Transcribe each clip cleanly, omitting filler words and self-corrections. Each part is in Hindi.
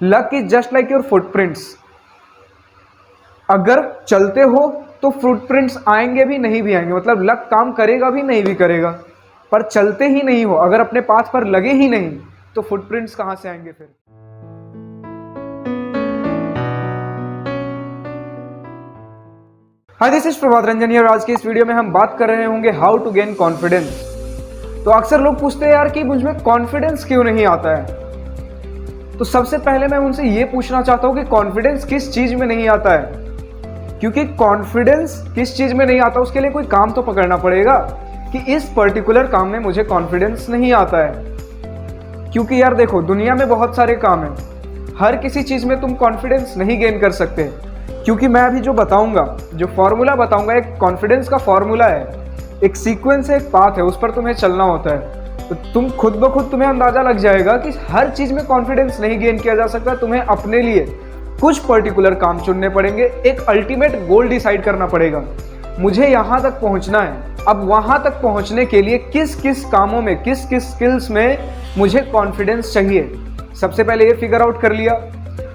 Luck is just like your footprints. अगर चलते हो तो फुटप्रिंट्स आएंगे भी नहीं भी आएंगे, मतलब लक काम करेगा भी नहीं भी करेगा। पर चलते ही नहीं हो, अगर अपने पाथ पर लगे ही नहीं, तो फुटप्रिंट्स कहां से आएंगे फिर। हाय, दिस इज प्रभात रंजन और आज की इस वीडियो में हम बात कर रहे होंगे हाउ टू गेन कॉन्फिडेंस। तो अक्सर लोग पूछते हैं यार कि मुझमें कॉन्फिडेंस क्यों नहीं आता है। तो सबसे पहले मैं उनसे ये पूछना चाहता हूं कि कॉन्फिडेंस किस चीज में नहीं आता है, क्योंकि कॉन्फिडेंस किस चीज में नहीं आता उसके लिए कोई काम तो पकड़ना पड़ेगा कि इस पर्टिकुलर काम में मुझे कॉन्फिडेंस नहीं आता है। क्योंकि यार देखो, दुनिया में बहुत सारे काम हैं, हर किसी चीज में तुम कॉन्फिडेंस नहीं गेन कर सकते। क्योंकि मैं अभी जो बताऊंगा, जो फॉर्मूला बताऊंगा, एक कॉन्फिडेंस का फॉर्मूला है, एक सीक्वेंस है, एक पाथ है, उस पर तुम्हें चलना होता है। तो तुम खुद ब खुद तुम्हें अंदाजा लग जाएगा कि हर चीज में कॉन्फिडेंस नहीं गेन किया जा सकता। तुम्हें अपने लिए कुछ पर्टिकुलर काम चुनने पड़ेंगे, एक अल्टीमेट गोल डिसाइड करना पड़ेगा। मुझे यहां तक पहुंचना है, अब वहां तक पहुंचने के लिए किस किस कामों में, किस किस स्किल्स में मुझे कॉन्फिडेंस चाहिए, सबसे पहले ये फिगर आउट कर लिया।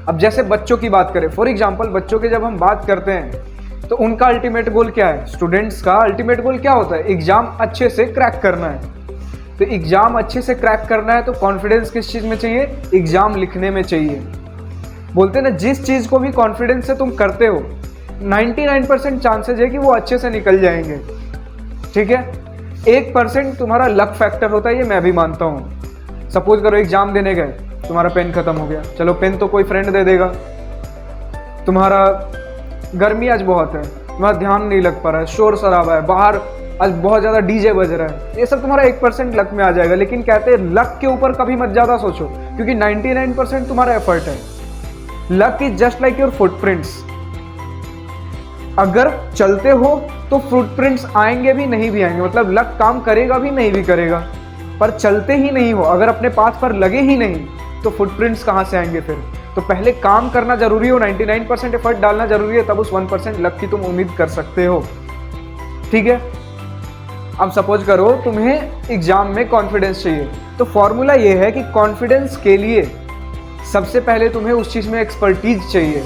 अब जैसे बच्चों की बात करें, फॉर एग्जाम्पल बच्चों के जब हम बात करते हैं तो उनका अल्टीमेट गोल क्या है, स्टूडेंट्स का अल्टीमेट गोल क्या होता है, एग्जाम अच्छे से क्रैक करना है। तो एग्जाम अच्छे से क्रैक करना है तो कॉन्फिडेंस किस चीज में चाहिए, एग्जाम लिखने में चाहिए। बोलते हैं ना, जिस चीज को भी कॉन्फिडेंस से तुम करते हो 99% चांसेस है कि वो अच्छे से निकल जाएंगे। ठीक है, 1% तुम्हारा लक फैक्टर होता है, ये मैं भी मानता हूँ। सपोज करो एग्जाम देने गए, तुम्हारा पेन खत्म हो गया, चलो पेन तो कोई फ्रेंड दे देगा। तुम्हारा गर्मी आज बहुत है, तुम्हारा ध्यान नहीं लग पा रहा है, शोर शराबा है, बाहर आज बहुत ज़्यादा डीजे बज रहा है, ये सब तुम्हारा 1% लक में आ जाएगा। लेकिन कहते हैं लक के ऊपर कभी मत ज़्यादा सोचो, क्योंकि 99% तुम्हारा एफर्ट है। Luck is just like your footprints. अगर चलते हो तो फुटप्रिंट्स आएंगे भी नहीं भी आएंगे, मतलब लक काम करेगा भी नहीं भी करेगा। पर चलते ही नहीं हो, अगर अपने पाथ पर लगे ही नहीं, तो फुटप्रिंट्स कहां से आएंगे फिर। तो पहले काम करना जरूरी हो, 99% एफर्ट डालना जरूरी है, तब उस 1% लक की तुम उम्मीद कर सकते हो। ठीक है, अब सपोज करो तुम्हें एग्जाम में कॉन्फिडेंस चाहिए, तो फॉर्मूला ये है कि कॉन्फिडेंस के लिए सबसे पहले तुम्हें उस चीज में एक्सपर्टीज चाहिए।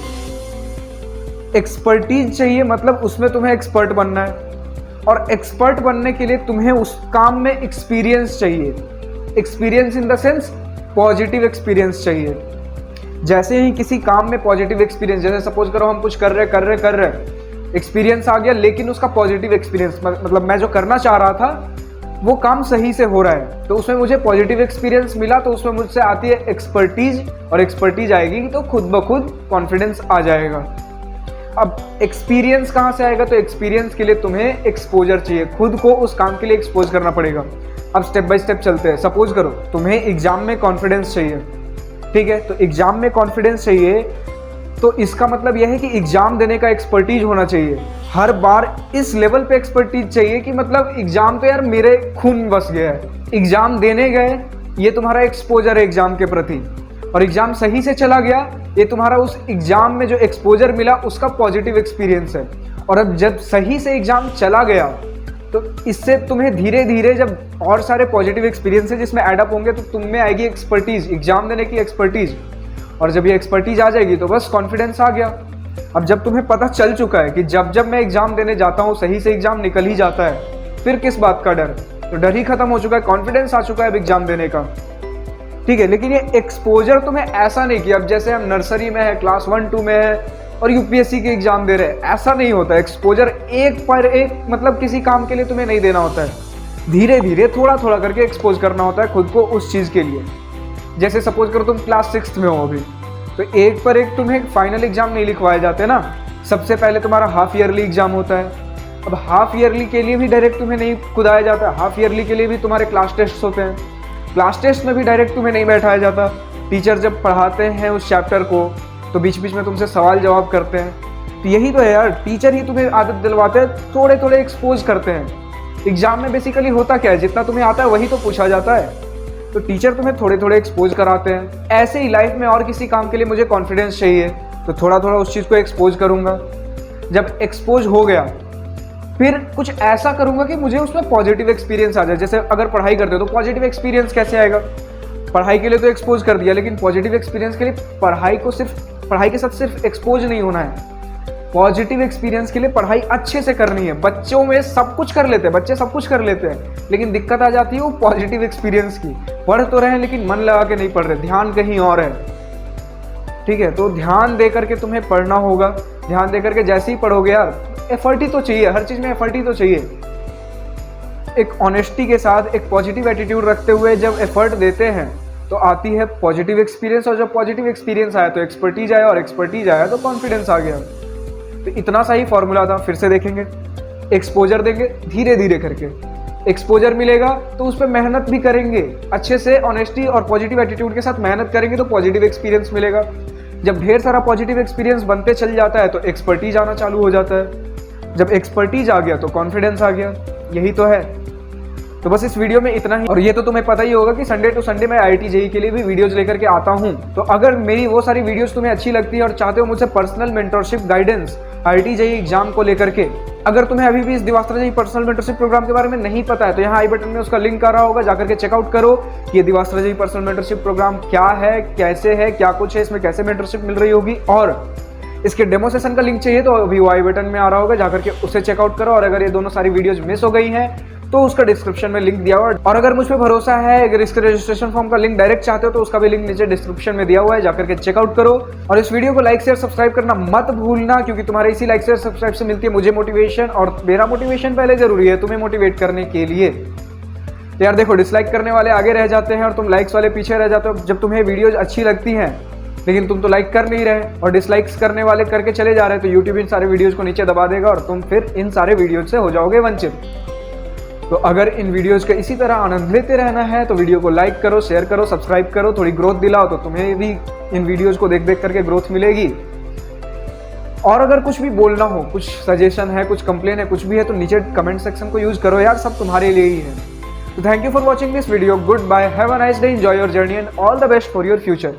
एक्सपर्टीज चाहिए मतलब उसमें तुम्हें एक्सपर्ट बनना है, और एक्सपर्ट बनने के लिए तुम्हें उस काम में एक्सपीरियंस चाहिए। Experience in the sense positive experience चाहिए। जैसे ही किसी काम में पॉजिटिव एक्सपीरियंस, जैसे सपोज करो हम कुछ कर रहे एक्सपीरियंस आ गया, लेकिन उसका पॉजिटिव एक्सपीरियंस, मतलब मैं जो करना चाह रहा था वो काम सही से हो रहा है, तो उसमें मुझे पॉजिटिव एक्सपीरियंस मिला, तो उसमें मुझसे आती है एक्सपर्टीज, और एक्सपर्टीज आएगी तो खुद ब खुद कॉन्फिडेंस आ जाएगा। अब एक्सपीरियंस कहाँ से आएगा, तो एक्सपीरियंस के लिए तुम्हें एक्सपोजर चाहिए, खुद को उस काम के लिए एक्सपोज करना पड़ेगा। अब स्टेप बाय स्टेप चलते हैं। सपोज करो तुम्हें एग्जाम में कॉन्फिडेंस चाहिए, ठीक है, तो एग्जाम में कॉन्फिडेंस चाहिए, तो इसका मतलब यह है कि एग्जाम देने का एक्सपर्टीज होना चाहिए। हर बार इस लेवल पे एक्सपर्टीज चाहिए कि मतलब एग्जाम तो यार मेरे खून में बस गया है, एग्जाम देने गए, ये तुम्हारा एक्सपोजर है एग्जाम के प्रति, और एग्जाम सही से चला गया, ये तुम्हारा उस एग्जाम में जो एक्सपोजर मिला उसका पॉजिटिव एक्सपीरियंस है। और अब जब सही से एग्जाम चला गया, तो इससे तुम्हें धीरे धीरे जब और सारे पॉजिटिव एक्सपीरियंस है जिसमें एड अप होंगे, तो तुम में आएगी एक्सपर्टीज, एग्जाम देने की एक्सपर्टीज। और जब ये एक्सपर्टीज आ जाएगी तो बस कॉन्फिडेंस आ गया। अब जब तुम्हें पता चल चुका है कि जब जब मैं एग्जाम देने जाता हूँ सही से एग्जाम निकल ही जाता है, फिर किस बात का डर, तो डर ही खत्म हो चुका है, कॉन्फिडेंस आ चुका है अब एग्जाम देने का। ठीक है, लेकिन ये एक्सपोजर तुम्हें ऐसा नहीं किया, अब जैसे हम नर्सरी में है, क्लास 1-2 में है और यूपीएससी के एग्जाम दे रहे हैं, ऐसा नहीं होता। एक्सपोजर एक पर एक, मतलब किसी काम के लिए तुम्हें नहीं देना होता है, धीरे धीरे थोड़ा थोड़ा करके एक्सपोज करना होता है खुद को उस चीज़ के लिए। जैसे सपोज करो तुम क्लास 6 में हो अभी, तो एक पर एक तुम्हें फाइनल एग्जाम नहीं लिखवाए जाते ना, सबसे पहले तुम्हारा हाफ ईयरली एग्जाम होता है। अब हाफ ईयरली के लिए भी डायरेक्ट तुम्हें नहीं कुदाया जाता, हाफ ईयरली के लिए भी तुम्हारे क्लास टेस्ट होते हैं, क्लास टेस्ट में भी डायरेक्ट तुम्हें नहीं बैठाया जाता। टीचर जब पढ़ाते हैं उस चैप्टर को तो बीच बीच में तुमसे सवाल जवाब करते हैं, तो यही तो है यार, टीचर ही तुम्हें आदत दिलवाते हैं, थोड़े थोड़े एक्सपोज करते हैं। एग्जाम में बेसिकली होता क्या है, जितना तुम्हें आता है वही तो पूछा जाता है, तो टीचर तुम्हें थोड़े थोड़े एक्सपोज कराते हैं। ऐसे ही लाइफ में और किसी काम के लिए मुझे कॉन्फिडेंस चाहिए, तो थोड़ा थोड़ा उस चीज़ को एक्सपोज करूंगा। जब एक्सपोज हो गया फिर कुछ ऐसा करूंगा कि मुझे उसमें पॉजिटिव एक्सपीरियंस आ जाए। जैसे अगर पढ़ाई करते हो तो पॉजिटिव एक्सपीरियंस कैसे आएगा, पढ़ाई के लिए तो एक्सपोज कर दिया, लेकिन पॉजिटिव एक्सपीरियंस के लिए पढ़ाई के साथ सिर्फ एक्सपोज नहीं होना है। पॉजिटिव एक्सपीरियंस के लिए पढ़ाई अच्छे से करनी है। बच्चों में सब कुछ कर लेते हैं, बच्चे सब कुछ कर लेते हैं, लेकिन दिक्कत आ जाती है वो पॉजिटिव एक्सपीरियंस की। पढ़ तो रहे हैं लेकिन मन लगा के नहीं पढ़ रहे, ध्यान कहीं और है। ठीक है, तो ध्यान दे करके तुम्हें पढ़ना होगा। ध्यान दे करके जैसे ही पढ़ोगे यार, एफर्ट ही तो चाहिए, हर चीज में एफर्ट ही तो चाहिए। एक ऑनेस्टी के साथ, एक पॉजिटिव एटीट्यूड रखते हुए जब एफर्ट देते हैं तो आती है पॉजिटिव एक्सपीरियंस, और जब पॉजिटिव एक्सपीरियंस आया तो एक्सपर्टीज आया, और एक्सपर्टीज आया तो कॉन्फिडेंस आ गया। तो इतना सा ही फॉर्मूला था। फिर से देखेंगे, एक्सपोजर देंगे धीरे धीरे करके, एक्सपोजर मिलेगा तो उस पर मेहनत भी करेंगे अच्छे से, ऑनेस्टी और पॉजिटिव एटीट्यूड के साथ मेहनत करेंगे तो पॉजिटिव एक्सपीरियंस मिलेगा। जब ढेर सारा पॉजिटिव एक्सपीरियंस बनते चल जाता है तो एक्सपर्टीज आना चालू हो जाता है। जब एक्सपर्टीज आ गया तो कॉन्फिडेंस आ गया। यही तो है। तो बस इस वीडियो में इतना ही। और ये तो तुम्हें पता ही होगा कि संडे टू संडे मैं IIT JEE के लिए भी वीडियोज लेकर के आता हूँ। तो अगर मेरी वो सारी वीडियोज तुम्हें अच्छी लगती है और चाहते हो मुझसे personal mentorship guidance IIT JEE exam को लेकर के, अगर तुम्हें अभी भी इस दिवास्त्रा JEE पर्सनल मेंटरशिप प्रोग्राम के बारे में नहीं पता है तो यहाँ आई बटन में उसका लिंक आ रहा होगा, जाकर के चेकआउट करो कि ये दिवास्त्रा JEE पर्सनल मेंटरशिप प्रोग्राम क्या है, कैसे है, क्या कुछ है, इसमें कैसे मेंटरशिप मिल रही होगी। और इसके डेमो सेशन का लिंक चाहिए तो अभी वो आई बटन में आ रहा होगा, जाकर के उसे चेकआउट करो। और अगर ये दोनों सारी वीडियोज मिस हो गई हैं तो उसका डिस्क्रिप्शन में लिंक दिया हुआ है। और अगर मुझ पे भरोसा है, अगर इसके रजिस्ट्रेशन फॉर्म का लिंक डायरेक्ट चाहते हो तो उसका भी लिंक नीचे डिस्क्रिप्शन में दिया हुआ है, जाकर के चेकआउट करो। और इस वीडियो को लाइक शेयर सब्सक्राइब करना मत भूलना, क्योंकि तुम्हारे इसी लाइक शेयर सब्सक्राइब से मिलती है मुझे मोटिवेशन, और मेरा मोटिवेशन पहले जरूरी है तुम्हें मोटिवेट करने के लिए। तो यार देखो, डिसलाइक करने वाले आगे रह जाते हैं और तुम लाइक्स वाले पीछे रह जाते हो। जब तुम्हें वीडियोज अच्छी लगती हैं लेकिन तुम तो लाइक कर नहीं रहे और डिसलाइक्स करने वाले करके चले जा रहे हैं, तो यूट्यूब इन सारे वीडियोज को नीचे दबा देगा और तुम फिर इन सारे वीडियोज से हो जाओगे वंचित। तो अगर इन वीडियोज का इसी तरह आनंद लेते रहना है तो वीडियो को लाइक करो, शेयर करो, सब्सक्राइब करो, थोड़ी ग्रोथ दिलाओ, तो तुम्हें भी इन वीडियोज को देख देख करके ग्रोथ मिलेगी। और अगर कुछ भी बोलना हो, कुछ सजेशन है, कुछ कंप्लेन है, कुछ भी है, तो नीचे कमेंट सेक्शन को यूज करो यार, सब तुम्हारे लिए ही है। तो thank you for watching this video, good bye, have a nice day, enjoy your journey and all the best for your future.